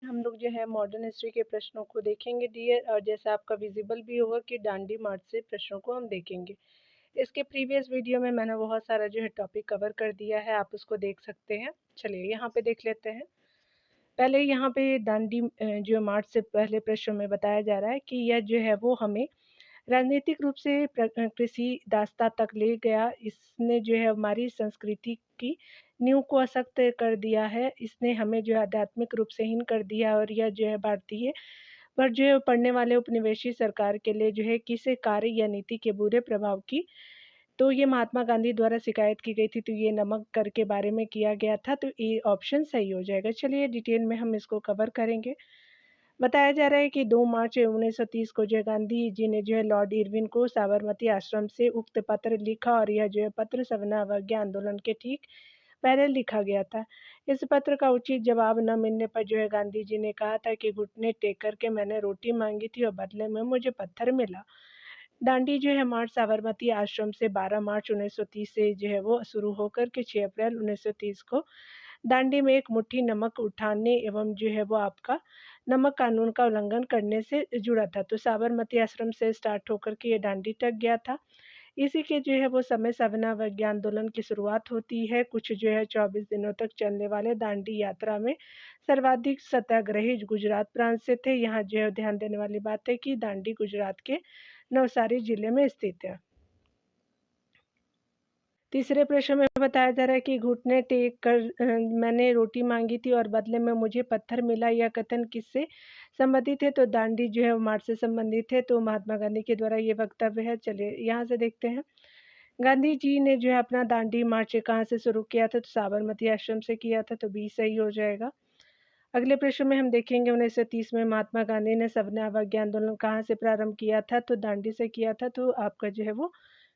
हम लोग जो है मॉडर्न हिस्ट्री के प्रश्नों को देखेंगे डियर, और जैसा आपका विजिबल भी होगा कि दांडी मार्च से प्रश्नों को हम देखेंगे। इसके प्रीवियस वीडियो में मैंने बहुत सारा जो है टॉपिक कवर कर दिया है, आप उसको देख सकते हैं। चलिए यहाँ पे देख लेते हैं। पहले यहाँ पे दांडी जो मार्च से पहले प्रश्नों में बताया जा रहा है कि यह जो है वो हमें राजनीतिक रूप से कृषि दासता तक ले गया। इसने जो है हमारी संस्कृति की नींव को अशक्त कर दिया है। इसने हमें जो है आध्यात्मिक रूप से हीन कर दिया, और यह जो है भारतीय पर जो है पढ़ने वाले उपनिवेशी सरकार के लिए जो है किसी कार्य या नीति के बुरे प्रभाव की। तो ये महात्मा गांधी द्वारा शिकायत की गई थी, तो ये नमक कर के बारे में किया गया था, तो ये ऑप्शन सही हो जाएगा। चलिए डिटेल में हम इसको कवर करेंगे। बताया जा रहा है कि 2 मार्च 1930 को जो है गांधी जी ने जो है लॉर्ड इरविन को साबरमती आश्रम से उक्त पत्र लिखा, और यह जो है पत्र सवर्ण अवज्ञा आंदोलन के ठीक पहले लिखा गया था। इस पत्र का उचित जवाब न मिलने पर जो है गांधी जी ने कहा था कि घुटने टेक करके मैंने रोटी मांगी थी और बदले में मुझे पत्थर मिला। दांडी जो है मार्च साबरमती आश्रम से 12 मार्च 1930 से जो है वो शुरू होकर के 6 अप्रैल 1930 को दांडी में एक मुट्ठी नमक उठाने एवं जो है वो आपका नमक कानून का उल्लंघन करने से जुड़ा था। तो साबरमती आश्रम से स्टार्ट होकर के ये दांडी तक गया था। इसी के जो है वो समय सवर्ण अवज्ञा आंदोलन की शुरुआत होती है। कुछ जो है 24 दिनों तक चलने वाले दांडी यात्रा में सर्वाधिक सत्याग्रही गुजरात प्रांत से थे। यहाँ जो है ध्यान देने वाली बात है कि दांडी गुजरात के नवसारी जिले में स्थित है। तीसरे प्रश्न में बताया जा रहा है कि घुटने टेक कर मैंने रोटी मांगी थी और बदले में मुझे पत्थर मिला, यह कथन किससे संबंधित है? तो दांडी जो है मार्च से संबंधित है, तो महात्मा गांधी के द्वारा ये वक्तव्य है। चलिए यहाँ से देखते हैं। गांधी जी ने जो है अपना दांडी मार्च कहाँ से शुरू किया था? तो साबरमती आश्रम से किया था, तो बी सही हो जाएगा। अगले प्रश्न में हम देखेंगे 1930 में महात्मा गांधी ने सवर्ण अवज्ञा आंदोलन कहाँ से प्रारंभ किया था? तो दांडी से किया था, तो आपका जो है वो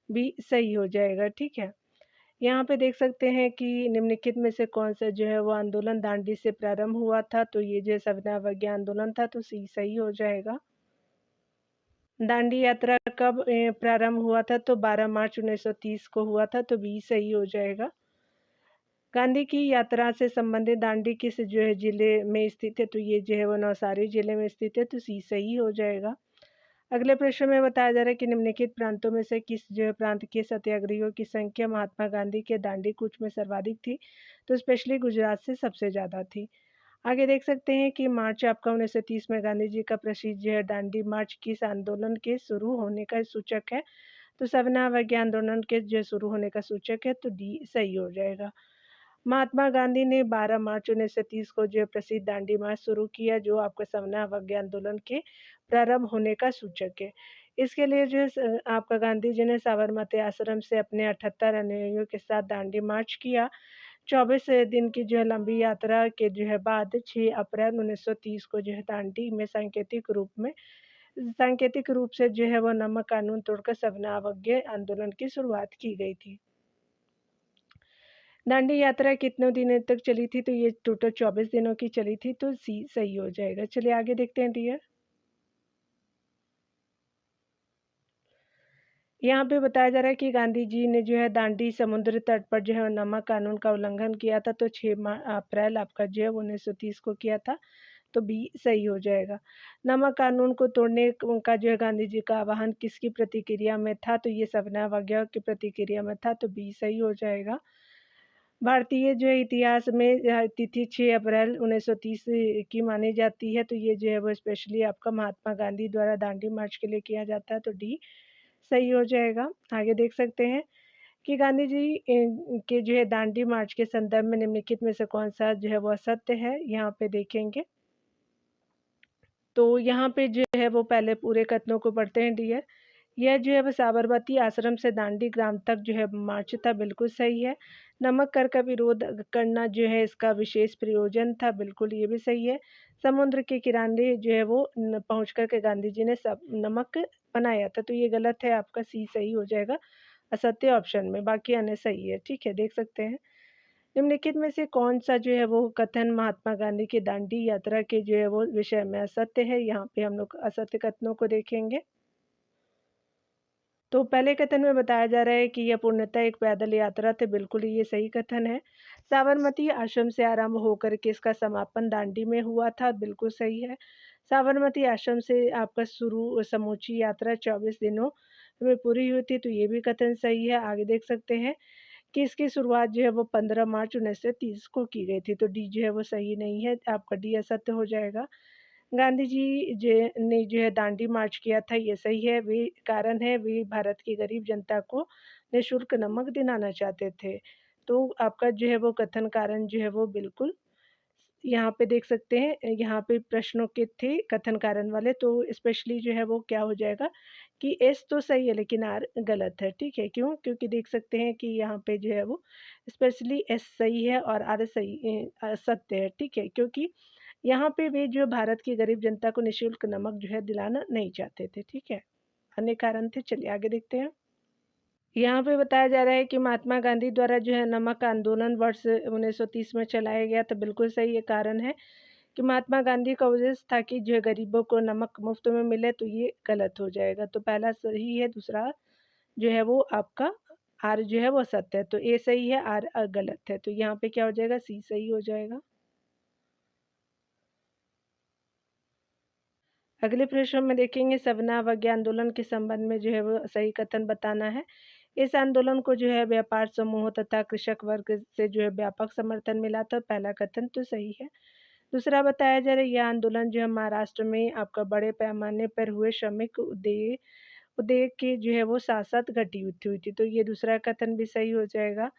बी सही हो जाएगा। ठीक है। यहाँ पे देख सकते हैं कि निम्नलिखित में से कौन सा जो है वो आंदोलन दांडी से प्रारंभ हुआ था? तो ये जो सवर्ण अवज्ञा आंदोलन था, तो सी सही हो जाएगा। दांडी यात्रा कब प्रारंभ हुआ था? तो 12 मार्च 1930 को हुआ था, तो बी सही हो जाएगा। गांधी की यात्रा से संबंधित दांडी किस जो है जिले में स्थित है? तो ये जो है वो नवसारी जिले में स्थित है, तो सी सही हो जाएगा। अगले प्रश्न में बताया जा रहा है कि निम्नलिखित प्रांतों में से किस जो है प्रांत के सत्याग्रहियों की संख्या महात्मा गांधी के दांडी कूच में सर्वाधिक थी? तो स्पेशली गुजरात से सबसे ज़्यादा थी। आगे देख सकते हैं कि मार्च आपका 1930 में गांधी जी का प्रसिद्ध जो है दांडी मार्च किस आंदोलन के शुरू होने का सूचक है? तो सवर्ण अवज्ञा आंदोलन के जो शुरू होने का सूचक है, तो डी सही हो जाएगा। महात्मा गांधी ने 12 मार्च 1930 को जो प्रसिद्ध दांडी मार्च शुरू किया, जो आपका सवर्ण अवज्ञा आंदोलन के प्रारंभ होने का सूचक है। इसके लिए जो है आपका गांधी जी ने साबरमती आश्रम से अपने 78 अनुयायियों के साथ दांडी मार्च किया। 24 दिन की जो है लंबी यात्रा के जो है बाद 6 अप्रैल 1930 को जो है दांडी में सांकेतिक रूप से जो है वो नमक कानून तोड़कर सवर्ण अवज्ञा आंदोलन की शुरुआत की गई थी। दांडी यात्रा कितने दिनों तक चली थी? तो ये टोटल 24 दिनों की चली थी, तो सी सही हो जाएगा। चलिए आगे देखते हैं डियर। यहाँ पे बताया जा रहा है कि गांधी जी ने जो है दांडी समुद्र तट पर जो है नमक कानून का उल्लंघन किया था, तो 6 अप्रैल आपका जो है 1930 को किया था, तो बी सही हो जाएगा। नमक कानून को तोड़ने का जो है गांधी जी का आह्वान किसकी प्रतिक्रिया में था? तो ये सवर्ण अवज्ञा की प्रतिक्रिया में था, तो बी सही हो जाएगा। भारतीय जो है इतिहास में तिथि 6 अप्रैल 1930 की मानी जाती है, तो ये जो है वो स्पेशली आपका महात्मा गांधी द्वारा दांडी मार्च के लिए किया जाता है, तो डी सही हो जाएगा। आगे देख सकते हैं कि गांधी जी के जो है दांडी मार्च के संदर्भ में निम्नलिखित में से कौन सा जो है वो असत्य है? यहाँ पे देखेंगे। तो यहाँ पे जो है वो पहले पूरे कथनों को पढ़ते हैं डियर। यह जो है वो साबरमती आश्रम से दांडी ग्राम तक जो है मार्च था, बिल्कुल सही है। नमक कर का विरोध करना जो है इसका विशेष प्रयोजन था, बिल्कुल ये भी सही है। समुद्र के किनारे जो है वो पहुँच कर के गांधी जी ने सब नमक बनाया था, तो ये गलत है, आपका सी सही हो जाएगा असत्य ऑप्शन में, बाकी अन्य सही है। ठीक है, देख सकते हैं। निम्नलिखित में से कौन सा जो है वो कथन महात्मा गांधी की दांडी यात्रा के जो है वो विषय में असत्य है? यहाँ पे हम लोग असत्य कथनों को देखेंगे। तो पहले कथन में बताया जा रहा है कि यह पूर्णतः एक पैदल यात्रा थी, बिल्कुल ये सही कथन है। साबरमती आश्रम से आरंभ होकर के इसका समापन दांडी में हुआ था, बिल्कुल सही है। साबरमती आश्रम से आपका शुरू समूची यात्रा 24 दिनों में पूरी हुई थी, तो ये भी कथन सही है। आगे देख सकते हैं कि इसकी शुरुआत जो है वो 15 मार्च 1930 को की गई थी, तो डी जो है वो सही नहीं है, आपका डी असत्य हो जाएगा। गांधी जी ने जो है दांडी मार्च किया था, ये सही है। वे कारण है वे भारत की गरीब जनता को निःशुल्क नमक दिलाना चाहते थे। तो आपका जो है वो कथन कारण जो है वो बिल्कुल यहाँ पे देख सकते हैं, यहाँ पे प्रश्नों के थे कथन कारण वाले, तो स्पेशली जो है वो क्या हो जाएगा कि एस तो सही है लेकिन आर गलत है, ठीक है? क्यों? क्योंकि देख सकते हैं कि यहाँ पे जो है वो स्पेशली एस सही है और आर सत्य है, ठीक है? क्योंकि यहाँ पे वे जो भारत की गरीब जनता को निःशुल्क नमक जो है दिलाना नहीं चाहते थे, ठीक है? अन्य कारण थे, चलिए आगे देखते हैं। यहाँ पे बताया जा रहा है कि महात्मा गांधी द्वारा जो है नमक आंदोलन वर्ष 1930 में चलाया गया, तो बिल्कुल सही ये कारण है कि महात्मा गांधी का उद्देश्य था कि जो है गरीबों को नमक मुफ्त में मिले, तो ये गलत हो जाएगा। तो पहला सही है, दूसरा जो है वो आपका आर जो है वो सत्य है, तो ए सही है, आर गलत है, तो यहाँ पे क्या हो जाएगा, सी सही हो जाएगा। अगले प्रश्न में देखेंगे सवना अवज्ञा आंदोलन के संबंध में जो है वो सही कथन बताना है। इस आंदोलन को जो है व्यापार समूह तथा कृषक वर्ग से जो है व्यापक समर्थन मिला था, पहला कथन तो सही है। दूसरा बताया जा रहा है यह आंदोलन जो है महाराष्ट्र में आपका बड़े पैमाने पर हुए श्रमिक उद्योग उद्योग की जो है वो साथ-साथ घटी हुई थी, तो ये दूसरा कथन भी सही हो जाएगा।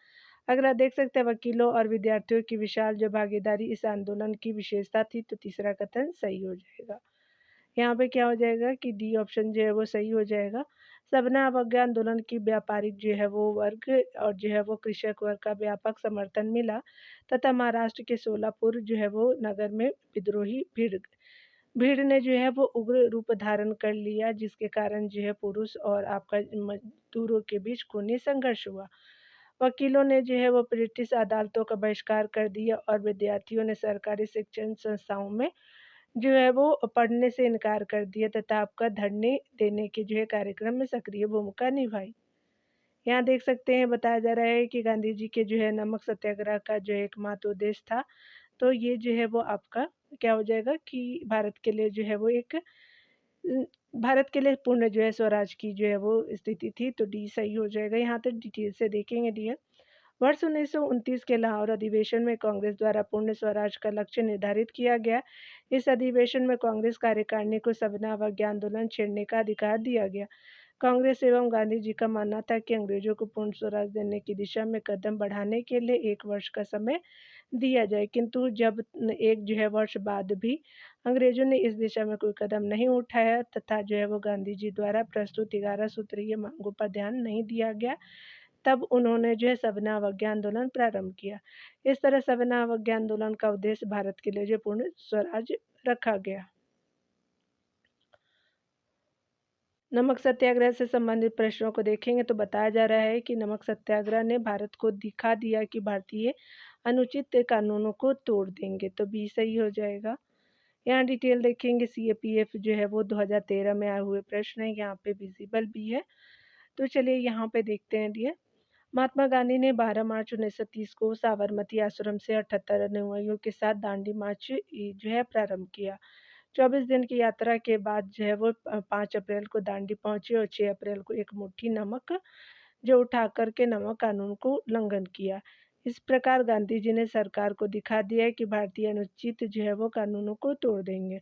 अगला देख सकते हैं वकीलों और विद्यार्थियों की विशाल जो भागीदारी इस आंदोलन की विशेषता थी, तो तीसरा कथन सही हो जाएगा। यहाँ पे क्या हो जाएगा कि डी ऑप्शन जो है वो सही हो जाएगा। सबना अवज्ञा आंदोलन की व्यापारिक जो है वो वर्ग और जो है वो कृषक वर्ग का व्यापक समर्थन मिला तथा महाराष्ट्र के सोलापुर जो है वो नगर में विद्रोही भीड़ ने जो है वो उग्र रूप धारण कर लिया, जिसके कारण जो है पुरुष और आपका मजदूरों के बीच खूनी संघर्ष हुआ। वकीलों ने जो है वो ब्रिटिश अदालतों का बहिष्कार कर दिया और विद्यार्थियों ने सरकारी शिक्षण संस्थाओं में जो है वो पढ़ने से इनकार कर दिया तथा आपका धरने देने के जो है कार्यक्रम में सक्रिय भूमिका निभाई। यहाँ देख सकते हैं बताया जा रहा है कि गांधी जी के जो है नमक सत्याग्रह का जो एकमात्र उद्देश्य था, तो ये जो है वो आपका क्या हो जाएगा कि भारत के लिए जो है वो एक भारत के लिए पूर्ण जो है स्वराज की जो है वो स्थिति थी, तो डी सही हो जाएगा। यहाँ तक डिटेल से देखेंगे डियर। वर्ष 1929 के लाहौर अधिवेशन में कांग्रेस द्वारा पूर्ण स्वराज का लक्ष्य निर्धारित किया गया। इस अधिवेशन में कांग्रेस कार्यकारिणी को सविना अवज्ञा आंदोलन छेड़ने का अधिकार दिया गया। कांग्रेस एवं गांधी जी का मानना था कि अंग्रेजों को पूर्ण स्वराज देने की दिशा में कदम बढ़ाने के लिए 1 वर्ष का समय दिया जाए, किंतु जब एक जो है वर्ष बाद भी अंग्रेजों ने इस दिशा में कोई कदम नहीं उठाया तथा जो है वो गांधी जी द्वारा प्रस्तुत 11 सूत्रीय मांगों पर ध्यान नहीं दिया गया, तब उन्होंने जो है सविना अवज्ञा आंदोलन प्रारंभ किया। इस तरह सविना अवज्ञा आंदोलन का उद्देश्य भारत के लिए जो पूर्ण स्वराज रखा गया। नमक सत्याग्रह से संबंधित प्रश्नों को देखेंगे तो बताया जा रहा है कि नमक सत्याग्रह ने भारत को दिखा दिया कि भारतीय अनुचित कानूनों को तोड़ देंगे, तो बी सही हो जाएगा। यहाँ डिटेल देखेंगे सीएपीएफ जो है वो 2013 में आए हुए प्रश्न है, यहाँ पे विजिबल भी है। तो चलिए यहाँ पे देखते हैं डियर। महात्मा गांधी ने 12 मार्च 1930 को साबरमती आश्रम से 78 अनुयायियों के साथ दांडी मार्च जो है प्रारंभ किया। 24 दिन की यात्रा के बाद जो है वो 5 अप्रैल को दांडी पहुंचे और 6 अप्रैल को एक मुट्ठी नमक जो उठा कर के नमक कानून को उल्लंघन किया। इस प्रकार गांधी जी ने सरकार को दिखा दिया कि भारतीय अनुचित जो है वो कानूनों को तोड़ देंगे।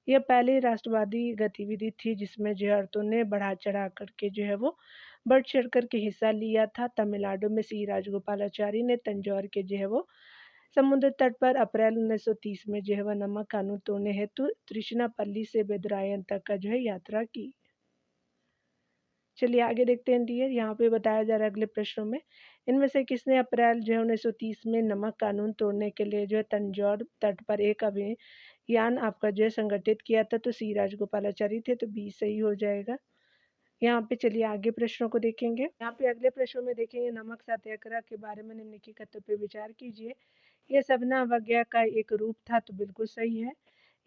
यह पहली राष्ट्रवादी गतिविधि थी जिसमें जो औरतों ने बढ़ा चढ़ा करके जो है वो बढ़ चढ़ कर के हिस्सा लिया था। तमिलनाडु में सी राजगोपालाचारी ने तंजौर के जो है वो समुद्र तट पर अप्रैल 1930 में जो है वह नमक कानून तोड़ने हेतु त्रिशुनापल्ली से बेदरायन तक का जो है यात्रा की। चलिए आगे देखते हैं डियर। यहाँ पे बताया जा रहा है अगले प्रश्नों में इनमें से किसने अप्रैल जो है 1930 में नमक कानून तोड़ने के लिए जो है तंजौर तट पर एक अभियान आपका जो है संगठित किया था, तो सी राजगोपालाचारी थे, तो बी सही हो जाएगा। यहाँ पे चलिए आगे प्रश्नों को देखेंगे। यहाँ पे अगले प्रश्नों में देखेंगे नमक सत्याग्रह के बारे में निम्नलिखित कथनों पे विचार कीजिए। यह सविना अवज्ञा का एक रूप था, तो बिल्कुल सही है।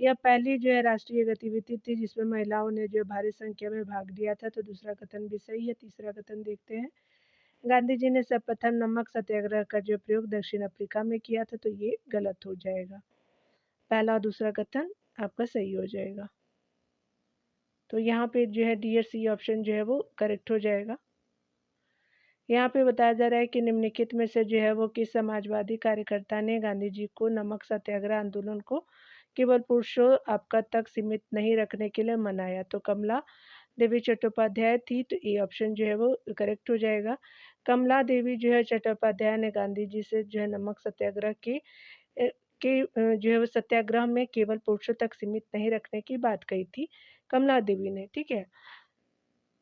यह पहली जो है राष्ट्रीय गतिविधि थी जिसमें महिलाओं ने जो भारी संख्या में भाग लिया था, तो दूसरा कथन भी सही है। तीसरा कथन देखते हैं। गांधी जी ने सर्वप्रथम नमक सत्याग्रह का जो प्रयोग दक्षिण अफ्रीका में किया था, तो ये गलत हो जाएगा। पहला और दूसरा कथन आपका सही हो जाएगा। तो यहाँ पे जो है डी और सी ऑप्शन जो है वो करेक्ट हो जाएगा। यहाँ पे बताया जा रहा है कि निम्नलिखित में से जो है वो किस समाजवादी कार्यकर्ता ने गांधी जी को नमक सत्याग्रह आंदोलन को केवल पुरुषों आपका तक सीमित नहीं रखने के लिए मनाया। तो कमला देवी चट्टोपाध्याय थी, तो ए ऑप्शन जो है वो करेक्ट हो जाएगा। कमला देवी जो है चट्टोपाध्याय ने गांधी जी से जो है नमक सत्याग्रह जो है वो सत्याग्रह में केवल पुरुषों तक सीमित नहीं रखने की बात कही थी कमला देवी ने, ठीक है।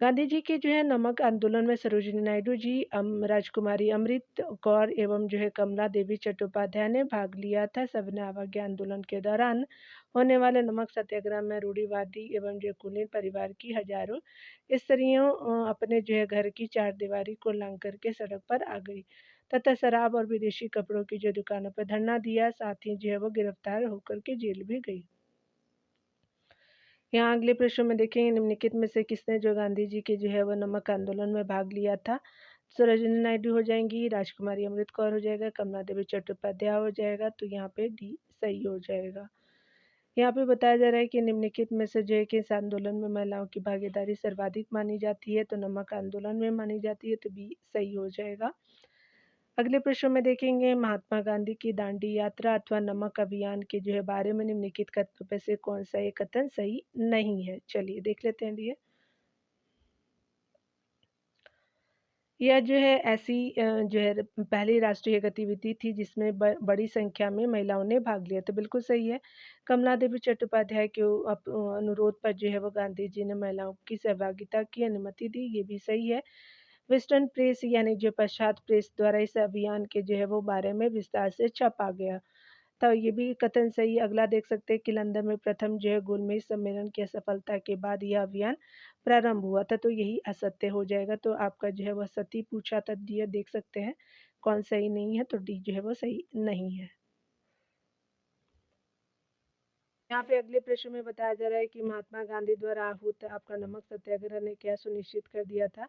गांधी जी के जो है नमक आंदोलन में सरोजिनी नायडू जी, राजकुमारी अमृत कौर एवं जो है कमला देवी चट्टोपाध्याय ने भाग लिया था। सविनय अवज्ञा आंदोलन के दौरान होने वाले नमक सत्याग्रह में रूढ़िवादी एवं जो कुलीन परिवार की हजारों स्त्रियों अपने जो है घर की चारदीवारी को लांग करके सड़क पर आ गई तथा शराब और विदेशी कपड़ों की जो दुकानों पर धरना दिया। साथ ही जो है वो गिरफ्तार होकर के जेल भी गई। यहाँ अगले प्रश्न में देखेंगे निम्नलिखित में से किसने जो गांधी जी के जो है वो नमक आंदोलन में भाग लिया था। सरोजिनी नायडू हो जाएंगी, राजकुमारी अमृत कौर हो जाएगा, कमला देवी चट्टोपाध्याय हो जाएगा। तो यहाँ पे डी सही हो जाएगा। यहाँ पे बताया जा रहा है कि निम्नलिखित में से जो है कि इस आंदोलन में महिलाओं की भागीदारी सर्वाधिक मानी जाती है, तो नमक आंदोलन में मानी जाती है, तो बी सही हो जाएगा। अगले प्रश्न में देखेंगे महात्मा गांधी की दांडी यात्रा अथवा नमक अभियान के जो है बारे में निम्नलिखित कथनों में से कौन सा एक कथन सही नहीं है। चलिए देख लेते हैं। यह जो है ऐसी जो है पहली राष्ट्रीय गतिविधि थी जिसमें बड़ी संख्या में महिलाओं ने भाग लिया, तो बिल्कुल सही है। कमला देवी चट्टोपाध्याय के अनुरोध पर जो है वो गांधी जी ने महिलाओं की सहभागिता की अनुमति दी, ये भी सही है। वेस्टर्न प्रेस यानी जो पश्चात प्रेस द्वारा इस अभियान के जो है वो बारे में विस्तार से छपा गया, तो ये भी कथन सही। अगला देख सकते हैं कि लंदन में प्रथम जो है गोलमेज सम्मेलन की असफलता के बाद यह अभियान प्रारंभ हुआ था, तो यही असत्य हो जाएगा। तो आपका जो है वह सती पूछा था, ये देख सकते हैं कौन सही नहीं है, तो डी जो है वो सही नहीं है। यहाँ पे अगले प्रश्न में बताया जा रहा है कि महात्मा गांधी द्वारा आहूत आपका नमक सत्याग्रह ने क्या सुनिश्चित कर दिया था।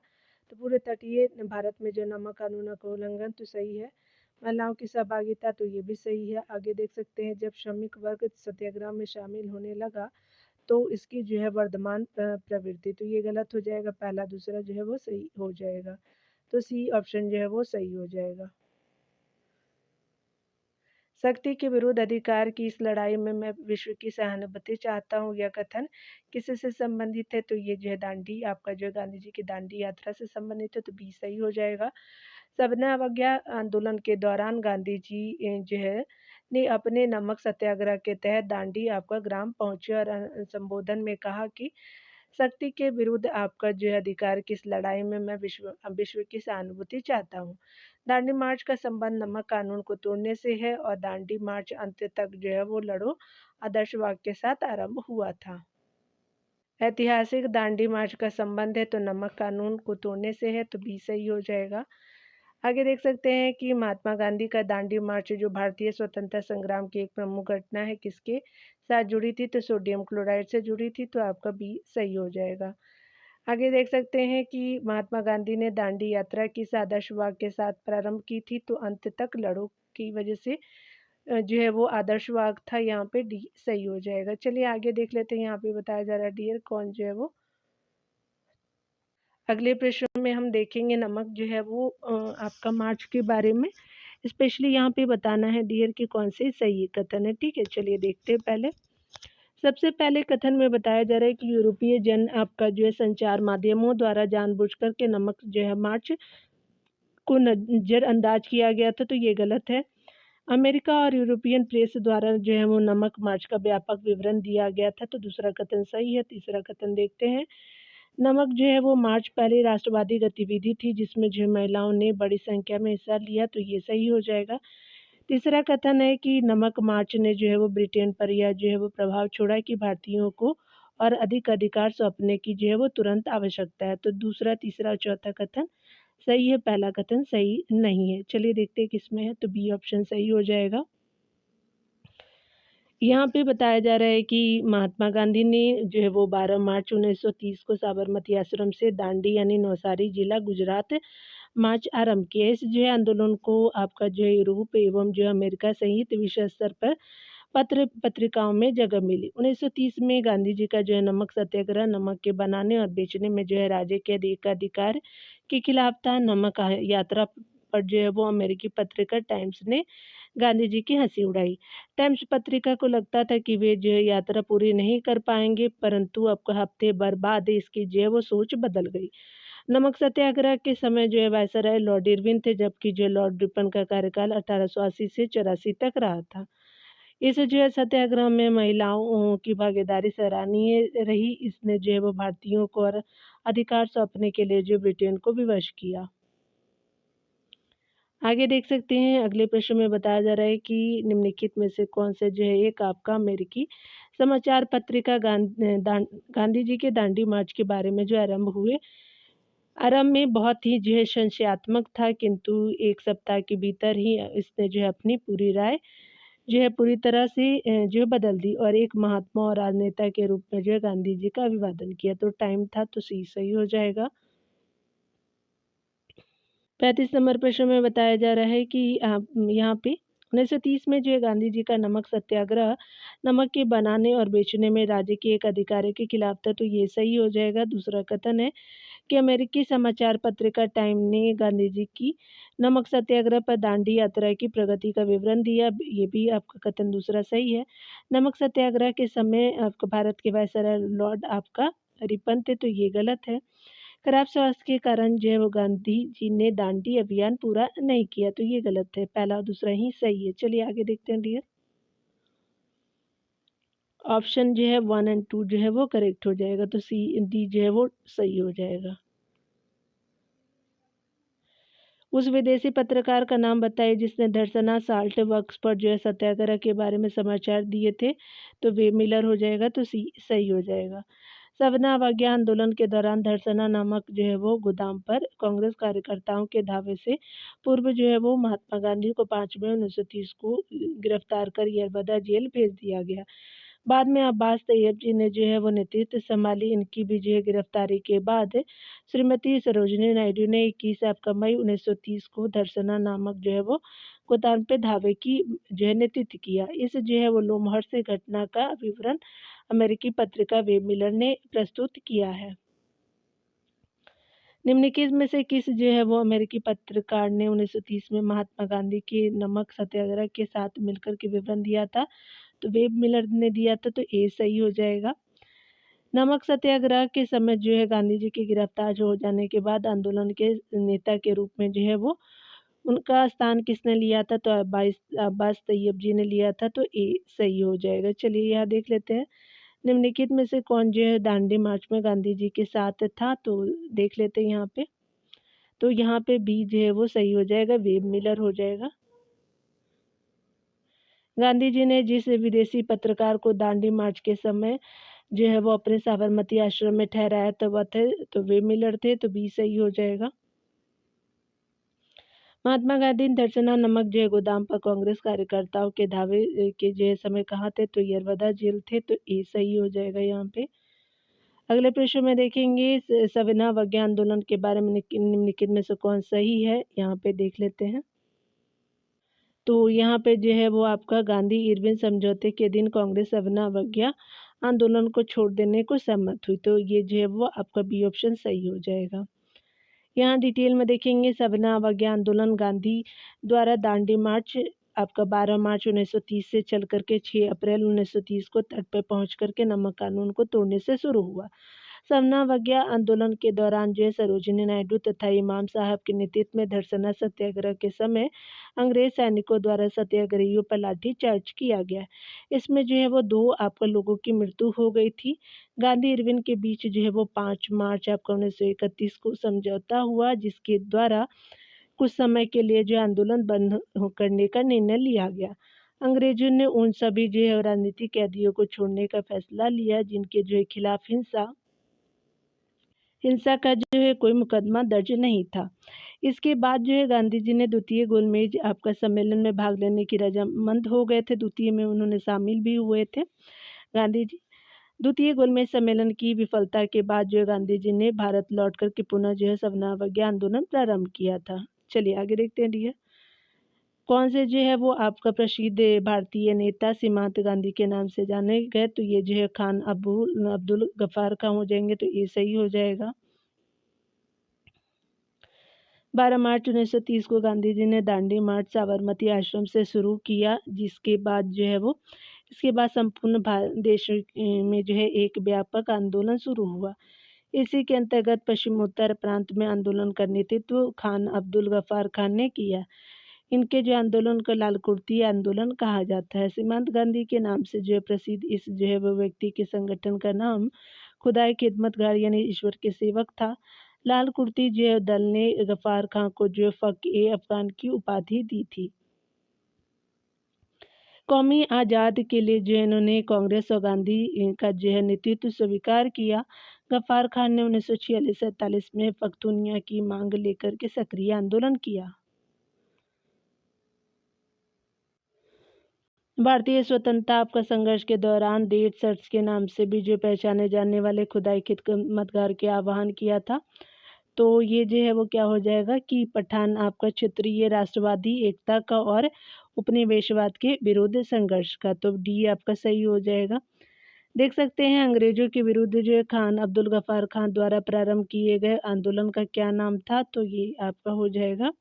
तो पूरे तटीय भारत में जो नमक कानून का उल्लंघन, तो सही है। महिलाओं की सहभागिता, तो ये भी सही है। आगे देख सकते हैं जब श्रमिक वर्ग सत्याग्रह में शामिल होने लगा तो इसकी जो है वर्धमान प्रवृत्ति, तो ये गलत हो जाएगा। पहला दूसरा जो है वो सही हो जाएगा, तो सी ऑप्शन जो है वो सही हो जाएगा। शक्ति के विरुद्ध अधिकार की इस लड़ाई में मैं विश्व की सहानुभूति चाहता हूँ, यह कथन किससे संबंधित है। तो ये जो है दांडी आपका जो है गांधी जी की दांडी यात्रा से संबंधित है, तो बी सही हो जाएगा। सविनय अवज्ञा आंदोलन के दौरान गांधी जी जो है ने अपने नमक सत्याग्रह के तहत दांडी आपका ग्राम पहुंचे और संबोधन में कहा कि शक्ति के विरुद्ध आपका जो है अधिकार की इस लड़ाई में मैं विश्व की सहानुभूति चाहता हूँ। दांडी मार्च का संबंध नमक कानून को तोड़ने से है और दांडी मार्च अंत तक जो है वो लड़ो आदर्शवाद के साथ आरंभ हुआ था। ऐतिहासिक दांडी मार्च का संबंध है, तो नमक कानून को तोड़ने से है, तो बी सही हो जाएगा। आगे देख सकते हैं कि महात्मा गांधी का दांडी मार्च जो भारतीय स्वतंत्रता संग्राम की एक प्रमुख घटना है, किसके साथ जुड़ी थी। तो सोडियम क्लोराइड से जुड़ी थी, तो आपका बी सही हो जाएगा। आगे देख सकते हैं कि महात्मा गांधी ने दांडी यात्रा किस आदर्शवाद के साथ प्रारंभ की थी। तो अंत तक लड़ो की वजह से जो है वो आदर्शवाद था, यहाँ पे डी सही हो जाएगा। चलिए आगे देख लेते हैं। यहाँ पे बताया जा रहा है डियर कौन जो है वो। अगले प्रश्न में हम देखेंगे नमक जो है वो आपका मार्च के बारे में स्पेशली यहाँ पे बताना है डियर कि कौन से सही कथन है, ठीक है। चलिए देखते हैं। पहले सबसे पहले कथन में बताया जा रहा है कि यूरोपीय जन आपका जो है संचार माध्यमों द्वारा जानबूझकर के नमक जो है मार्च को नजरअंदाज किया गया था, तो ये गलत है। अमेरिका और यूरोपियन प्रेस द्वारा जो है वो नमक मार्च का व्यापक विवरण दिया गया था, तो दूसरा कथन सही है। तीसरा कथन देखते हैं। नमक जो है वो मार्च पहली राष्ट्रवादी गतिविधि थी जिसमें जो महिलाओं ने बड़ी संख्या में हिस्सा लिया, तो ये सही हो जाएगा। तीसरा कथन है कि नमक मार्च ने जो है वो ब्रिटेन पर यह जो है वो प्रभाव छोड़ा कि भारतीयों को और अधिक अधिकार सौंपने की जो है वो तुरंत आवश्यकता है, तो दूसरा तीसरा और चौथा कथन सही है। पहला कथन सही नहीं है। चलिए देखते हैं किसमें है, तो बी ऑप्शन सही हो जाएगा। यहाँ पे बताया जा रहा है कि महात्मा गांधी ने जो है वो 12 मार्च 1930 को साबरमती आश्रम से दांडी यानी नवसारी जिला गुजरात मार्च आरंभ किया। इस जो है आंदोलन को आपका जो है यूरोप एवं जो है अमेरिका सहित विश्व स्तर पर पत्र पत्रिकाओं में जगह मिली। 1930 में गांधी जी का जो है नमक सत्याग्रह नमक के बनाने और बेचने में जो है राज्य के एकाधिकार के खिलाफ था। नमक यात्रा पर जो है वो अमेरिकी पत्रिका टाइम्स ने गांधी जी की हंसी उड़ाई। टाइम्स पत्रिका को लगता था कि वे जो है यात्रा पूरी नहीं कर पाएंगे, परंतु अब हफ्ते भर बाद इसकी जो है वो सोच बदल गई। नमक सत्याग्रह के समय जो है वायसराय लॉर्ड इरविन थे, जबकि जो लॉर्ड रिपन का कार्यकाल 1880 से 84 तक रहा था। इस जो है सत्याग्रह में महिलाओं की भागीदारी सराहनीय रही। इसने जो है वो भारतीयों को और अधिकार सौंपने के लिए जो ब्रिटेन को विवश किया। आगे देख सकते हैं अगले प्रश्न में बताया जा रहा है कि निम्नलिखित में से कौन से जो है एक आपका अमेरिकी समाचार पत्रिका गांधी जी के दांडी मार्च के बारे में जो आरंभ हुए। आरंभ में बहुत ही जो है संशयात्मक था, किंतु एक सप्ताह के भीतर ही इसने जो है अपनी पूरी राय जो है पूरी तरह से जो है बदल दी और एक महात्मा और राजनेता के रूप में जो है गांधी जी का अभिवादन किया। तो टाइम था तो सी सही हो जाएगा। 35 नंबर प्रश्न में बताया जा रहा है कि यहाँ पे 1930 में जो है गांधी जी का नमक सत्याग्रह नमक के बनाने और बेचने में राज्य के एक अधिकारी के खिलाफ था, तो ये सही हो जाएगा। दूसरा कथन है कि अमेरिकी समाचार पत्रिका टाइम ने गांधी जी की नमक सत्याग्रह पर दांडी यात्रा की प्रगति का विवरण दिया, ये भी आपका कथन दूसरा सही है। नमक सत्याग्रह के समय आपका भारत के वायसराय लॉर्ड आपका रिपन थे, तो ये गलत है। खराब स्वास्थ्य के कारण जो है वो गांधी जी ने दांडी अभियान पूरा नहीं किया, तो ये गलत है। पहला और दूसरा ही सही है। चलिए आगे देखते हैं डियर। ऑप्शन जो है 1 और 2 जो है वो करेक्ट हो जाएगा, तो सी डी जो है वो सही हो जाएगा। उस विदेशी पत्रकार का नाम बताइए जिसने धरसना साल्ट वर्क्स पर जो है सत्याग्रह के बारे में समाचार दिए थे, तो वे मिलर हो जाएगा, तो सी सही हो जाएगा। सवना अवज्ञा आंदोलन के दौरान धरसना नामक जो है वो गोदाम पर कांग्रेस कार्यकर्ताओं के धावे से पूर्व जो है वो महात्मा गांधी को 5 मई 1930 को गिरफ्तार कर यरबदा जेल भेज दिया गया। बाद में अब्बास तैयब जी ने जो है वो नेतृत्व संभाली। इनकी भी जो है गिरफ्तारी के बाद श्रीमती सरोजिनी नायडू ने 21 आपका मई 1930 को धरसना नामक जो है वो गोदाम पे धावे की जो है नेतृत्व किया। इस जो है वो लोमहर से घटना का विवरण अमेरिकी पत्रिका वेब मिलर ने प्रस्तुत किया है। निम्नलिखित में से किस जो है वो अमेरिकी पत्रकार ने 1930 में महात्मा गांधी के नमक सत्याग्रह के साथ मिलकर के विवरण दिया था, तो वेब मिलर ने दिया था, तो ए सही हो जाएगा। नमक सत्याग्रह के समय जो है गांधी जी के गिरफ्तार हो जाने के बाद आंदोलन के नेता के रूप में जो है वो उनका स्थान किसने लिया था, तो अब्बास तैयब जी ने लिया था, तो ए सही हो जाएगा। चलिए यहाँ देख लेते हैं निम्नलिखित में से कौन जो है दांडी मार्च में गांधी जी के साथ था, तो देख लेते हैं यहाँ पे। तो यहाँ पे बी जो है वो सही हो जाएगा, वेब मिलर हो जाएगा। गांधी जी ने जिस विदेशी पत्रकार को दांडी मार्च के समय जो है वो अपने साबरमती आश्रम में ठहराया तो वह थे, तो वे मिलर थे, तो बी सही हो जाएगा। महात्मा गांधी दर्शना नमक जो है गोदाम पर कांग्रेस कार्यकर्ताओं के धावे के जो है समय कहाँ थे, तो यरवदा जेल थे, तो ए सही हो जाएगा यहाँ पे। अगले प्रश्न में देखेंगे सविना अवज्ञा आंदोलन के बारे में निम्नलिखित में से कौन सही है, यहाँ पे देख लेते हैं। तो यहाँ पे जो है वो आपका गांधी इरविन समझौते के दिन कांग्रेस सविना अवज्ञा आंदोलन को छोड़ देने को सहमत हुई, तो ये जो है वो आपका बी ऑप्शन सही हो जाएगा। यहाँ डिटेल में देखेंगे सविना अवज्ञा आंदोलन गांधी द्वारा दांडी मार्च आपका 12 मार्च 1930 से चल करके 6 अप्रैल 1930 को तट पर पहुंच करके नमक कानून को तोड़ने से शुरू हुआ। सविना अवज्ञा आंदोलन के दौरान जो है सरोजिनी नायडू तथा इमाम साहब के नेतृत्व में धरसना सत्याग्रह के समय अंग्रेज सैनिकों द्वारा सत्याग्रहियों पर लाठी चार्ज किया गया। इसमें जो है वो 2 आपका लोगों की मृत्यु हो गई थी। गांधी इरविन के बीच जो है वो 5 मार्च आपका 1931 को समझौता हुआ, जिसके द्वारा कुछ समय के लिए जो आंदोलन बंद करने का निर्णय लिया गया। अंग्रेजों ने उन सभी जो है राजनीतिक कैदियों को छोड़ने का फैसला लिया जिनके जो है खिलाफ हिंसा का जो है कोई मुकदमा दर्ज नहीं था। इसके बाद जो है गांधी जी ने द्वितीय गोलमेज आपका सम्मेलन में भाग लेने की रजामंद हो गए थे। द्वितीय में उन्होंने शामिल भी हुए थे गांधी जी। द्वितीय गोलमेज सम्मेलन की विफलता के बाद जो है गांधी जी ने भारत लौट कर के पुनः जो है सवनावज्ञा आंदोलन प्रारंभ किया था। चलिए आगे देखते हैं डियर। कौन से जो है वो आपका प्रसिद्ध भारतीय नेता सीमांत गांधी के नाम से जाने गए, तो ये जो है खान अब्दुल गफ्फार खां हो जाएंगे, तो ये सही हो जाएगा। 12 मार्च 1930 को गांधी जी ने दांडी मार्च साबरमती आश्रम से शुरू किया, जिसके बाद जो है वो इसके बाद संपूर्ण देश में जो है एक व्यापक आंदोलन शुरू हुआ। इसी के अंतर्गत पश्चिमोत्तर प्रांत में आंदोलन का नेतृत्व खान अब्दुल गफ्फार खान ने किया। इनके जो आंदोलन को लाल कुर्ती आंदोलन कहा जाता है। सीमांत गांधी के नाम से जो है प्रसिद्ध इस जो है वो व्यक्ति के संगठन का नाम खुदाई खिदमतगार यानी ईश्वर के सेवक था। लाल कुर्ती जो है दल ने गफ्फार खां को जो फ़क़-ए-अफ़ग़ान की उपाधि दी थी। कौमी आज़ाद के लिए जो है इन्होंने कांग्रेस और गांधी का जो है नेतृत्व स्वीकार किया। गफ्फार खान ने 1946-47 में पख्तूनिया की मांग लेकर के सक्रिय आंदोलन किया। भारतीय स्वतंत्रता आपका संघर्ष के दौरान डेढ़ सर्च के नाम से भी जो पहचाने जाने वाले खुदाई खिदमतगार के आह्वान किया था। तो ये जो है वो क्या हो जाएगा कि पठान आपका क्षेत्रीय राष्ट्रवादी एकता का और उपनिवेशवाद के विरुद्ध संघर्ष का, तो डी आपका सही हो जाएगा। देख सकते हैं अंग्रेजों के विरुद्ध जो है खान अब्दुल गफ्फार खान द्वारा प्रारंभ किए गए आंदोलन का क्या नाम था, तो ये आपका हो जाएगा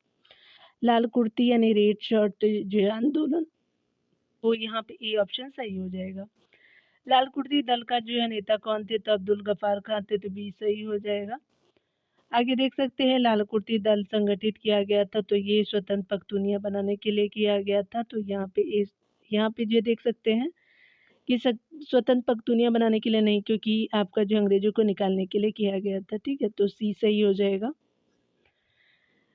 लाल कुर्ती यानी रेड शर्ट जो है आंदोलन, तो यहाँ पे ए ऑप्शन सही हो जाएगा। लाल कुर्ती दल का जो है नेता कौन थे, तो अब्दुल गफ्फार खान थे, तो बी सही हो जाएगा। आगे देख सकते हैं लाल कुर्ती दल संगठित किया गया था, तो ये स्वतंत्र पख्तूनिया बनाने के लिए किया गया था। तो यहाँ पे जो देख सकते हैं कि स्वतंत्र पख्तूनिया बनाने के लिए नहीं, क्योंकि आपका जो अंग्रेजों को निकालने के लिए किया गया था। ठीक है, तो सी सही हो जाएगा।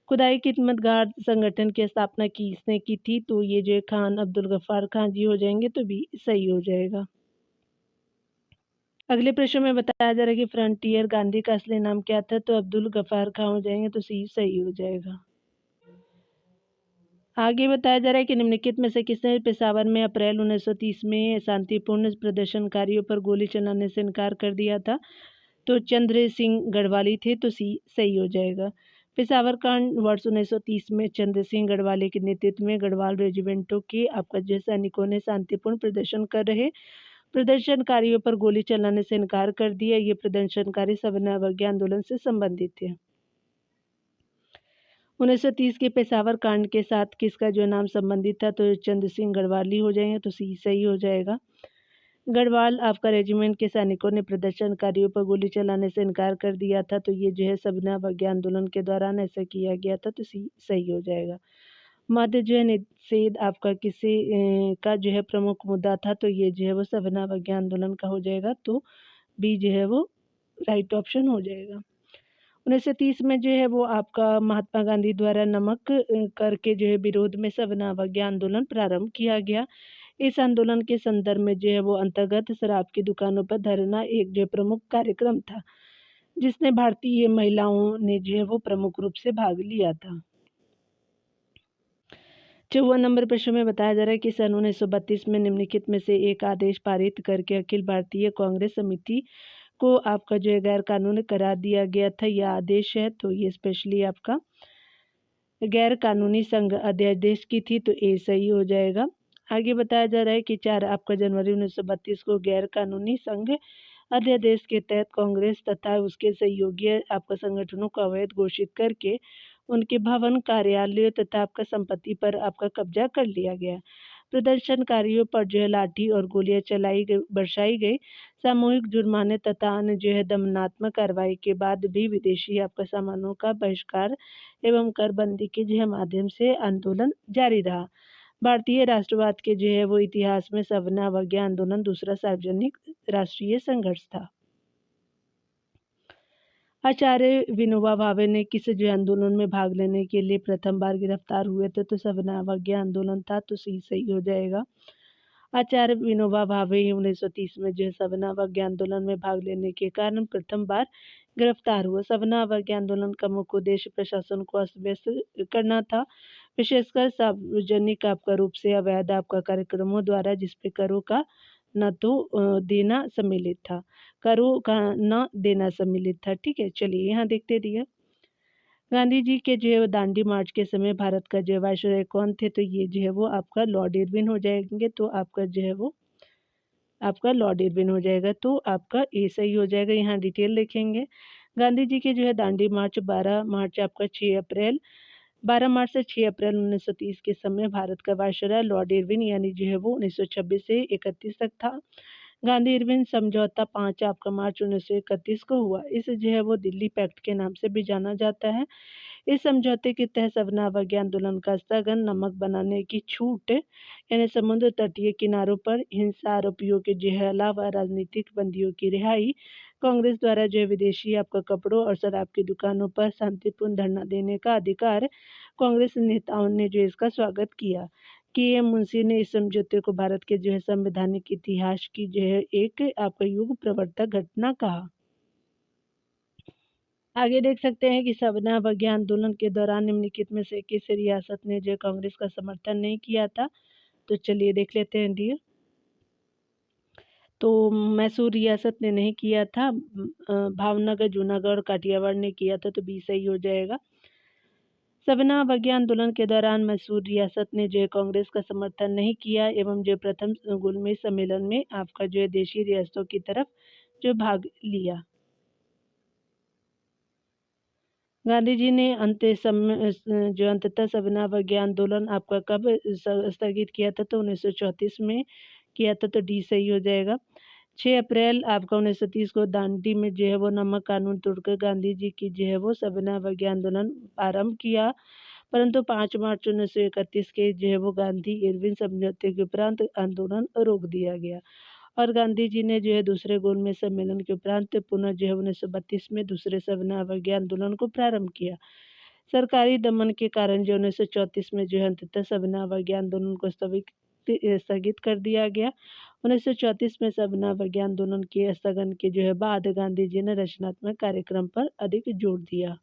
खुदाई खिदमतगार संगठन की स्थापना किसने की थी, तो ये जो खान अब्दुल गफ्फार खान जी हो जाएंगे, तो भी सही हो जाएगा। अगले प्रश्न में बताया जा रहा है कि फ्रंटियर गांधी का असली नाम क्या था, तो अब्दुल गफ्फार खान हो जाएंगे, तो सी सही हो जाएगा। आगे बताया जा रहा है कि निम्नलिखित में से किसने पेशावर में अप्रैल 1930 में शांतिपूर्ण प्रदर्शनकारियों पर गोली चलाने से इनकार कर दिया था, तो चंद्र सिंह गढ़वाली थे, तो सी सही हो जाएगा। पेशावर कांड वर्ष 1930 में चंद्र सिंह गढ़वाली के नेतृत्व में गढ़वाल रेजिमेंटों के आपका जो सैनिकों ने शांतिपूर्ण प्रदर्शन कर रहे प्रदर्शनकारियों पर गोली चलाने से इनकार कर दिया। ये प्रदर्शनकारी सवनावज्ञा आंदोलन से संबंधित थे। 1930 के पेशावर कांड के साथ किसका जो नाम संबंधित था, तो चंद्र सिंह गढ़वाली हो जाएंगे, तो सी सही हो जाएगा। गढ़वाल आपका रेजिमेंट के सैनिकों ने प्रदर्शनकारियों पर गोली चलाने से इनकार कर दिया था, तो ये जो है सवनावज्ञा आंदोलन के दौरान ऐसा किया गया था, तो सी सही हो जाएगा। मध्य जो है निषेध आपका किसी का जो है प्रमुख मुद्दा था, तो ये जो है वो सवनावज्ञा आंदोलन का हो जाएगा, तो बी जो है वो राइट ऑप्शन हो जाएगा। 1930 में जो है वो आपका महात्मा गांधी द्वारा नमक कर के जो है विरोध में सवनावज्ञा आंदोलन प्रारंभ किया गया। इस आंदोलन के संदर्भ में जो है वो अंतर्गत शराब की दुकानों पर धरना एक जो प्रमुख कार्यक्रम था, जिसने भारतीय महिलाओं ने जो है वो प्रमुख रूप से भाग लिया था। 54 नंबर प्रश्न में बताया जा रहा है कि सन 1932 में निम्नलिखित में से एक आदेश पारित करके अखिल भारतीय कांग्रेस समिति को आपका जो है गैर कानूनी करार दिया गया था। यह आदेश है, तो ये स्पेशली आपका गैर कानूनी संघ अध्यादेश की थी, तो ए सही हो जाएगा। आगे बताया जा रहा है कि 4 आपका जनवरी 1932 को गैर कानूनी संघ अध्यादेश के तहत कांग्रेस तथा उसके सहयोगी आपका संगठनों को अवैध घोषित करके उनके भवन कार्यालयों तथा आपका संपत्ति पर आपका कब्जा कर लिया गया। प्रदर्शनकारियों पर जो है लाठी और गोलियां बरसाई गई। सामूहिक जुर्माने तथा अन्य जो है दमनात्मक कार्रवाई के बाद भी विदेशी आपका सामानों का बहिष्कार एवं करबंदी के जो है माध्यम से आंदोलन जारी रहा। भारतीय राष्ट्रवाद के जो है वो इतिहास में सवनावज्ञा आंदोलन दूसरा सार्वजनिक राष्ट्रीय संघर्ष था। आचार्य विनोबा भावे ने किस जो आंदोलन में भाग लेने के लिए प्रथम बार गिरफ्तार हुए थे, तो सवनावज्ञा आंदोलन था, तो सी सही हो जाएगा। आचार्य विनोबा भावे 1930 में जो है सवर्ण अवज्ञा आंदोलन में भाग लेने के कारण प्रथम बार गिरफ्तार हुआ। सवर्ण अवज्ञा आंदोलन का मुख्य उद्देश्य प्रशासन को अस्त व्यस्त करना था, विशेषकर सार्वजनिक आपका रूप से अवैध आपका कार्यक्रमों द्वारा, जिसपे करों का न तो देना सम्मिलित था, करों का न देना सम्मिलित था। ठीक है, चलिए यहाँ देखते रहिए। गांधी जी के जो है दांडी मार्च के समय भारत का जो है वायसराय कौन थे, तो ये जो है वो आपका लॉर्ड इरविन हो जाएंगे। तो आपका जो है वो आपका लॉर्ड इरविन हो जाएगा, तो आपका ए सही हो जाएगा। यहाँ डिटेल लिखेंगे। गांधी जी के जो है दांडी मार्च 12 मार्च आपका 6 अप्रैल 12 मार्च से 6 अप्रैल 1930 के समय भारत का वायसराय लॉर्ड इरविन यानी जो है वो 1926 से 31 तक था। गांधी इरविन समझौता 5 आपका मार्च 1931 को हुआ। इसे जो है वो दिल्ली पैक्ट के नाम से भी जाना जाता है। इस समझौते के तहत सवर्ण अवज्ञा आंदोलन का स्थगन, नमक बनाने की छूट यानी समुद्र तटीय किनारों पर हिंसा आरोपियों के जो है अलावा राजनीतिक बंदियों की रिहाई, कांग्रेस द्वारा जो है विदेशी आपका कपड़ों और शराब की दुकानों पर शांतिपूर्ण धरना देने का अधिकार, कांग्रेस नेताओं ने जो इसका स्वागत किया। के एम मुंशी ने इस समझौते को भारत के जो है संवैधानिक इतिहास की जो है एक आपका युग प्रवर्तक घटना कहा। आगे देख सकते हैं कि सवर्ण अवज्ञा आंदोलन के दौरान निम्नलिखित में से किस रियासत ने जो कांग्रेस का समर्थन नहीं किया था, तो चलिए देख लेते हैं डियर। तो मैसूर रियासत ने नहीं किया था, भावनगर, जूनागढ़ और काठियावाड़ ने किया था, तो बी सही हो जाएगा। सवर्ण अवज्ञा आंदोलन के दौरान मैसूर रियासत ने जो है कांग्रेस का समर्थन नहीं किया एवं जो प्रथम गोलमेज सम्मेलन में आपका जो है देशी रियासतों की तरफ जो भाग लिया। गांधी जी ने जो अंततः सवर्ण अवज्ञा आंदोलन आपका कब स्थगित किया था, तो 1934 में किया था, तो डी सही हो जाएगा। 6 अप्रैल आपका 1930 को दांडी में जो है वो नमक कानून तोड़कर गांधी जी की जो है वो सवर्ण अवज्ञा आंदोलन आरंभ किया, परंतु 5 मार्च 1931 के जो है वो गांधी इरविन समझौते के उपरांत आंदोलन रोक दिया गया और गांधी जी ने जो है दूसरे गोलमेज सम्मेलन के उपरांत पुनः जो है 1932 में दूसरे सवर्ण अवज्ञा आंदोलन को प्रारंभ किया। सरकारी दमन के कारण जो 1934 में जो है अंततः सवर्ण अवज्ञा आंदोलन को स्थगित कर दिया गया। 1934 में सवर्ण अवज्ञा आंदोलन के स्थगन के जो है बाद गांधी जी ने रचनात्मक कार्यक्रम पर अधिक जोर दिया।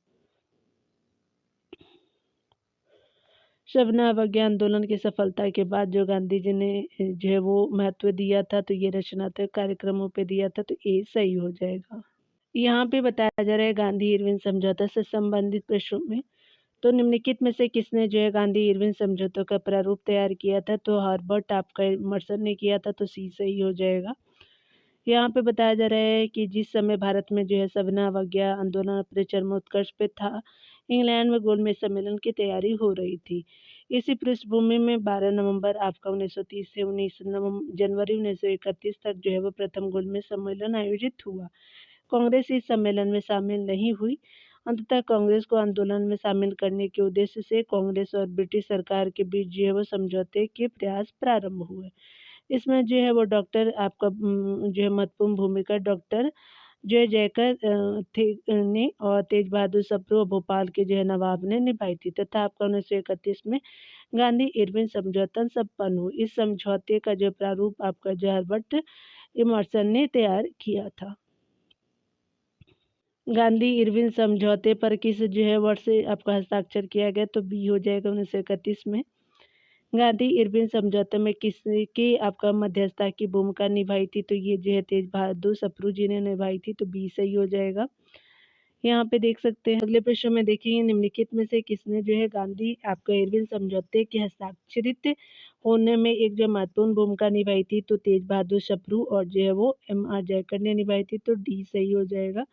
सवर्ण अवज्ञा आंदोलन की सफलता के बाद जो गांधी जी ने जो है वो महत्व दिया था, तो ये रचनात्मक कार्यक्रमों पे दिया था, तो ये सही हो जाएगा। यहाँ पे बताया जा रहा है गांधी इरविन समझौता से संबंधित प्रश्नों में, तो निम्नलिखित में से किसने जो है गांधी इरविन समझौतों का प्रारूप तैयार किया था, तो हर्बर्ट आपका एमर्सन ने किया था, तो सी सही हो जाएगा। यहाँ पे बताया जा रहा है कि जिस समय भारत में जो है सवर्ण अवज्ञा आंदोलन अपने चरमोत्कर्ष पे था, इंग्लैंड में गोलमेज सम्मेलन की तैयारी हो रही थी। इसी पृष्ठभूमि में 12 नवंबर आपका 1930 से 19 जनवरी 1931 तक जो है वो प्रथम गोलमेज सम्मेलन आयोजित हुआ। कांग्रेस इस सम्मेलन में शामिल नहीं हुई। अंततः कांग्रेस को आंदोलन में शामिल करने के उद्देश्य से कांग्रेस और ब्रिटिश सरकार के बीच जो है वो समझौते के प्रयास प्रारंभ हुए। इसमें जो है वो डॉक्टर आपका जो है महत्वपूर्ण भूमिका डॉक्टर जय जयकर ने और तेज बहादुर सप्रू और भोपाल के जो है नवाब ने निभाई थी, तथा आपका 1931 में गांधी इरविन समझौता संपन्न हुआ। इस समझौते का जो प्रारूप आपका जो हर्बर्ट इमर्सन ने तैयार किया था। गांधी इरविन समझौते पर किस जो है वर्ष से आपका हस्ताक्षर किया गया, तो बी हो जाएगा 1931 में। गांधी इरविन समझौते में किसकी आपका मध्यस्थता की भूमिका निभाई थी, तो ये जो है तेज बहादुर सप्रू जी ने निभाई थी, तो बी सही हो जाएगा। यहाँ पे देख सकते हैं अगले प्रश्न में देखेंगे निम्नलिखित में से किसने जो है गांधी आपका इरविन समझौते के हस्ताक्षरित होने में एक जो महत्वपूर्ण भूमिका निभाई थी, तो तेज बहादुर सप्रू और जो है वो M.R. जयकर ने निभाई थी, तो डी सही हो जाएगा।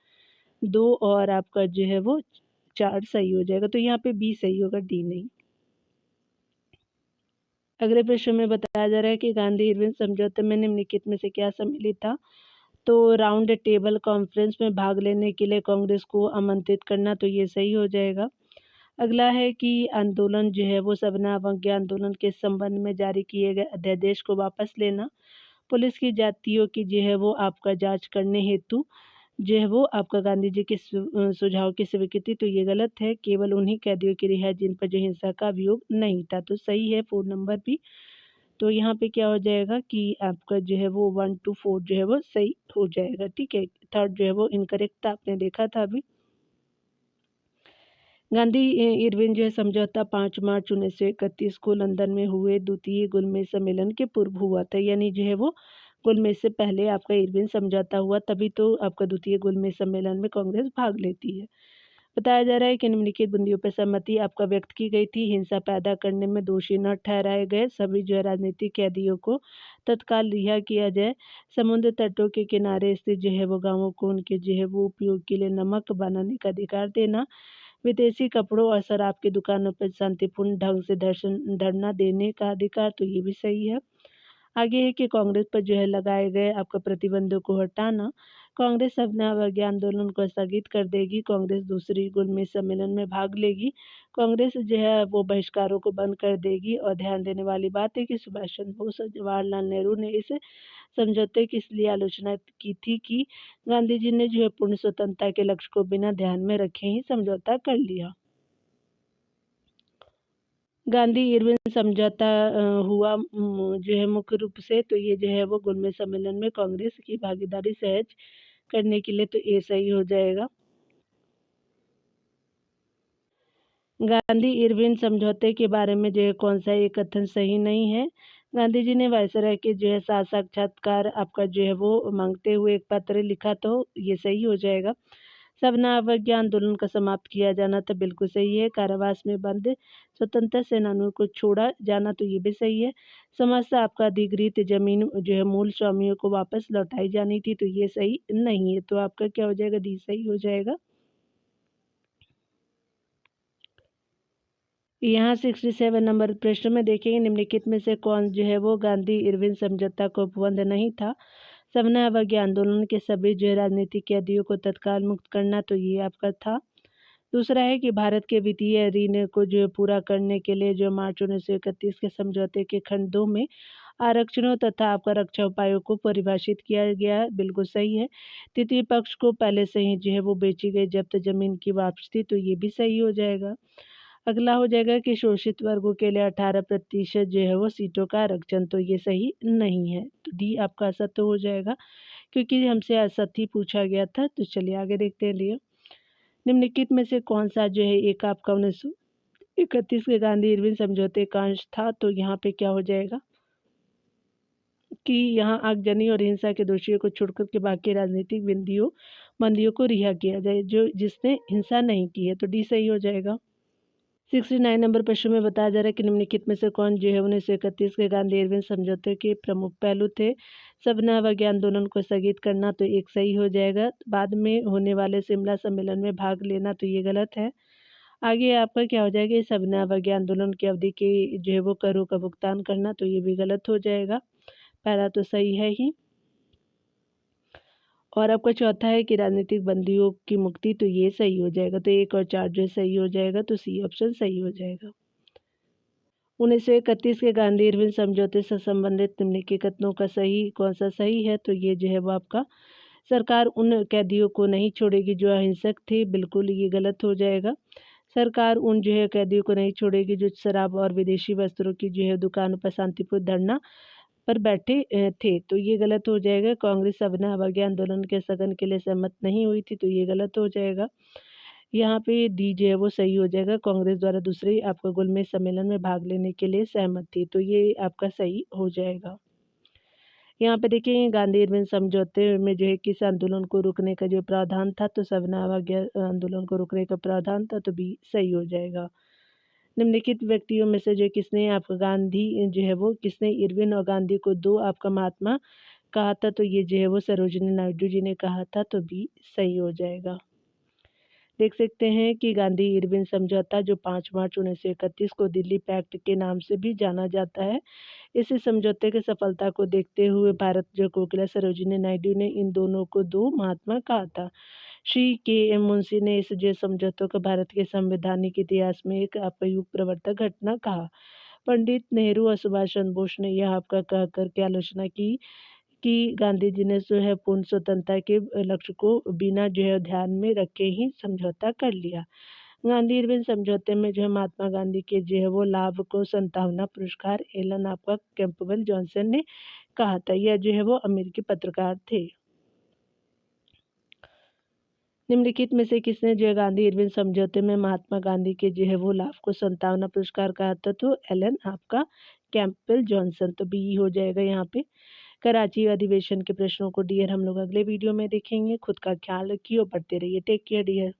2 और आपका जो है वो 4 सही हो जाएगा, तो यहाँ पे बी सही होगा, डी नहीं। अगले प्रश्न में बताया जा रहा है कि गांधी इरविन समझौते में निम्नलिखित में से क्या सम्मिलित था, तो राउंड टेबल कॉन्फ्रेंस में भाग लेने के लिए कांग्रेस को आमंत्रित करना, तो ये सही हो जाएगा। अगला है कि आंदोलन जो है वो सवर्ण अवज्ञा आंदोलन के संबंध में जारी किए गए अध्यादेश को वापस लेना, पुलिस की जातियों की जो है वो आपका जांच करने हेतु जो है वो आपका गांधी जी के सुझाव की स्वीकृति, तो ये गलत है। केवल उन्हीं कैदियों की रिहाई जिन पर जो हिंसा का अभियोग नहीं था, तो सही है 4 नंबर भी। तो यहाँ पे क्या हो जाएगा कि आपका जो है वो 1 टू 4 जो है वो सही हो जाएगा, ठीक है। थर्ड जो है वो इनकरेक्ट था, आपने देखा था अभी। गांधी इरविन जो है समझौता 5 मार्च 1931 को लंदन में हुए द्वितीय गोलमेज सम्मेलन के पूर्व हुआ था, यानी जो है वो गोलमेज से पहले आपका इरविन समझौता हुआ, तभी तो आपका द्वितीय गोलमेज सम्मेलन में कांग्रेस भाग लेती है। बताया जा रहा है कि निम्नलिखित बिंदुओं पर सहमति आपका व्यक्त की गई थी। हिंसा पैदा करने में दोषी न ठहराए गए सभी जो है राजनीतिक कैदियों को तत्काल रिहा किया जाए। समुद्र तटों के किनारे स्थित जो है वो गांवों को उनके जो है वो उपयोग के लिए नमक बनाने का अधिकार देना, विदेशी कपड़ों और शराब की दुकानों पर शांतिपूर्ण ढंग से धरना देने का अधिकार, तो ये भी सही है। आगे है कि कांग्रेस पर जो है लगाए गए आपका प्रतिबंधों को हटाना। कांग्रेस अपना अवज्ञा आंदोलन को स्थगित कर देगी। कांग्रेस दूसरी गोलमेज सम्मेलन में भाग लेगी। कांग्रेस जो है वो बहिष्कारों को बंद कर देगी। और ध्यान देने वाली बात है कि सुभाष चंद्र बोस और जवाहरलाल नेहरू ने इस समझौते की इसलिए आलोचना की थी कि गांधी जी ने जो है पूर्ण स्वतंत्रता के लक्ष्य को बिना ध्यान में रखे ही समझौता कर लिया। गांधी इरविन समझौता हुआ जो है मुख्य रूप से, तो ये जो है वो गोलमेज सम्मेलन में कांग्रेस की भागीदारी सहज करने के लिए, तो ये सही हो जाएगा। गांधी इरविन समझौते के बारे में जो है कौन सा ये कथन सही नहीं है। गांधी जी ने वायसराय के जो है साथ साक्षात्कार आपका जो है वो मांगते हुए एक पत्र लिखा, तो ये सही हो जाएगा। सबना अवज्ञा आंदोलन का समाप्त किया जाना, तो बिल्कुल सही है। कारावास में बंद स्वतंत्रता सेनानियों को छोड़ा जाना, तो ये भी सही है। समस्त आपका अधिगृहित जमीन जो है मूल स्वामियों को वापस लौटाई जानी थी, तो ये सही नहीं है। तो आपका क्या हो जाएगा, डी सही हो जाएगा। यहाँ 67 नंबर प्रश्न में देखेंगे निम्नलिखित में से कौन जो है वो गांधी इरविन समझौता का उपबंध नहीं था। सबना अवज्ञा आंदोलन के सभी जो है राजनीतिक कैदियों को तत्काल मुक्त करना, तो ये आपका था। दूसरा है कि भारत के वित्तीय ऋण को जो है पूरा करने के लिए जो मार्च 1931 के समझौते के खंड 2 में आरक्षणों तथा आपका रक्षा उपायों को परिभाषित किया गया है, बिल्कुल सही है। तृतीय पक्ष को पहले से ही जो है वो बेची गई जब्त जमीन की वापसी, तो ये भी सही हो जाएगा। अगला हो जाएगा कि शोषित वर्गों के लिए 18% जो है वो सीटों का आरक्षण, तो ये सही नहीं है। तो डी आपका असत्य हो जाएगा, क्योंकि हमसे असत्य ही पूछा गया था। तो चलिए आगे देखते हैं लिए निम्नलिखित में से कौन सा जो है एक आपका 1931 के गांधी इरविन समझौते का अंश था। तो यहाँ पे क्या हो जाएगा कि यहाँ आगजनी और हिंसा के दोषियों को छोड़कर के बाकी राजनीतिक बंदियों को रिहा किया जाए जो जिसने हिंसा नहीं की है, तो डी सही हो जाएगा। 69 नंबर प्रश्न में बताया जा रहा है कि निम्नलिखित में से कौन जो है 1931 के गांधी इरविन समझौते के प्रमुख पहलू थे। सबना अवज्ञा आंदोलन को स्थगित करना, तो एक सही हो जाएगा। बाद में होने वाले शिमला सम्मेलन में भाग लेना, तो ये गलत है। आगे आपका क्या हो जाएगा, सबना अवज्ञा आंदोलन की अवधि के जो है वो करों का भुगतान करना, तो ये भी गलत हो जाएगा। पहला तो सही है ही। और आपका चौथा है कि राजनीतिक बंदियों की मुक्ति, तो ये सही हो जाएगा। तो 1 और 4 जो सही हो जाएगा, तो सी ऑप्शन सही हो जाएगा। 1931 के गांधी इरविन समझौते से संबंधित निम्नलिखित कथनों का सही कौन सा सही है। तो ये जो है वो आपका सरकार उन कैदियों को नहीं छोड़ेगी जो अहिंसक थे, बिल्कुल ये गलत हो जाएगा। सरकार उन जो है कैदियों को नहीं छोड़ेगी जो शराब और विदेशी वस्त्रों की जो है दुकानों पर शांतिपूर्ण धरना पर बैठे थे, तो ये गलत हो जाएगा। कांग्रेस सबना अवज्ञा आंदोलन के स्थगन के लिए सहमत नहीं हुई थी, तो ये गलत हो जाएगा। यहाँ पे डी जो है वो सही हो जाएगा। कांग्रेस द्वारा दूसरे आपका गोलमेज सम्मेलन में भाग लेने के लिए सहमत थी, तो ये आपका सही हो जाएगा। यहाँ पे देखिए गांधी इरविन समझौते में जो है किस आंदोलन को रोकने का जो प्रावधान था, तो सबना अवज्ञा आंदोलन को रोकने का प्रावधान था, तो भी सही हो जाएगा। निम्नलिखित व्यक्तियों में से जो किसने आपका गांधी जो है वो किसने इरविन और गांधी को दो आपका महात्मा कहा था, तो ये जो है वो सरोजिनी नायडू जी ने कहा था, तो भी सही हो जाएगा। देख सकते हैं कि गांधी इरविन समझौता जो 5 मार्च 1931 को दिल्ली पैक्ट के नाम से भी जाना जाता है, इसी समझौते की सफलता को देखते हुए भारत जो कोकिला सरोजिनी नायडू ने इन दोनों को दो महात्मा कहा था। श्री के एम मुंशी ने इस जो समझौतों को भारत के संवैधानिक इतिहास में एक अपयुग प्रवर्तक घटना कहा। पंडित नेहरू और सुभाष चंद्र बोस ने यह आपका कह करके आलोचना की कि गांधी जी ने जो है पूर्ण स्वतंत्रता के लक्ष्य को बिना जो है ध्यान में रखे ही समझौता कर लिया। गांधी इरविन समझौते में जो है महात्मा गांधी के जो है वो लाभ को संतावना पुरस्कार एलन आपका कैंपबेल जॉनसन ने कहा था। यह जो है वो अमेरिकी पत्रकार थे। निम्नलिखित में से किसने जो है गांधी इरविन समझौते में महात्मा गांधी के जो है वो लाभ को संतावना पुरस्कार कहा था? तो एलन आपका कैंपबेल जॉनसन। तो बी हो जाएगा यहाँ पे। कराची अधिवेशन के प्रश्नों को डियर हम लोग अगले वीडियो में देखेंगे। खुद का ख्याल रखिए और पढ़ते रहिए। Take care dear.